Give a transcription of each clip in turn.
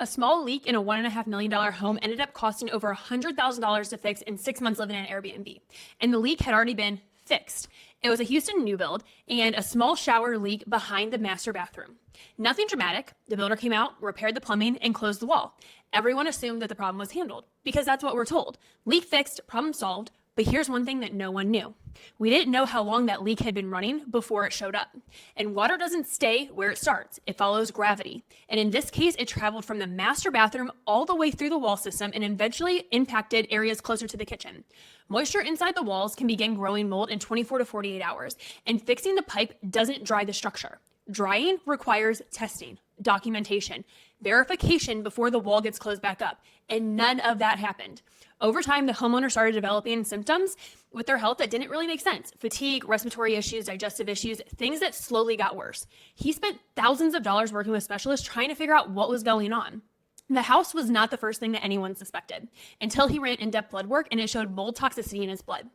A small leak in a $1.5 million home ended up costing over $100,000 to fix in 6 months living in an Airbnb. And the leak had already been fixed. It was a Houston new build and a small shower leak behind the master bathroom. Nothing dramatic. The builder came out, repaired the plumbing, and closed the wall. Everyone assumed that the problem was handled because that's what we're told. Leak fixed, problem solved. But here's one thing that no one knew. We didn't know how long that leak had been running before it showed up. And water doesn't stay where it starts. It follows gravity. And in this case, it traveled from the master bathroom all the way through the wall system and eventually impacted areas closer to the kitchen. Moisture inside the walls can begin growing mold in 24 to 48 hours. And fixing the pipe doesn't dry the structure. Drying requires testing, documentation, verification before the wall gets closed back up. And none of that happened. Over time, the homeowner started developing symptoms with their health that didn't really make sense. Fatigue, respiratory issues, digestive issues, things that slowly got worse. He spent thousands of dollars working with specialists trying to figure out what was going on. The house was not the first thing that anyone suspected until he ran in-depth blood work and it showed mold toxicity in his blood.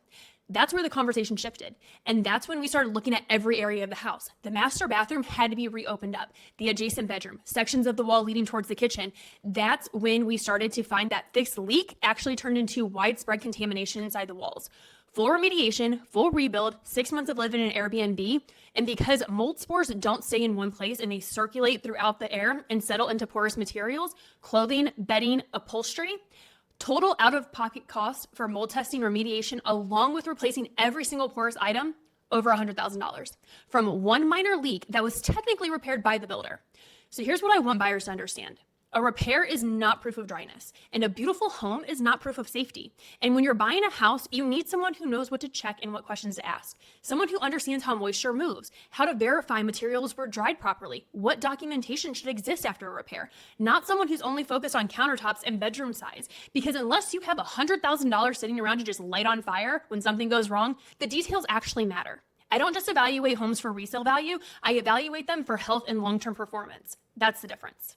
That's where the conversation shifted. And that's when we started looking at every area of the house. The master bathroom had to be reopened up. The adjacent bedroom, sections of the wall leading towards the kitchen. That's when we started to find that fixed leak actually turned into widespread contamination inside the walls. Full remediation, full rebuild, 6 months of living in an Airbnb. And because mold spores don't stay in one place and they circulate throughout the air and settle into porous materials, clothing, bedding, upholstery, total out-of-pocket cost for mold testing remediation, along with replacing every single porous item, over $100,000 from one minor leak that was technically repaired by the builder. So here's what I want buyers to understand. A repair is not proof of dryness, and a beautiful home is not proof of safety. And when you're buying a house, you need someone who knows what to check and what questions to ask. Someone who understands how moisture moves, how to verify materials were dried properly, what documentation should exist after a repair. Not someone who's only focused on countertops and bedroom size. Because unless you have $100,000 sitting around to just light on fire when something goes wrong, the details actually matter. I don't just evaluate homes for resale value, I evaluate them for health and long-term performance. That's the difference.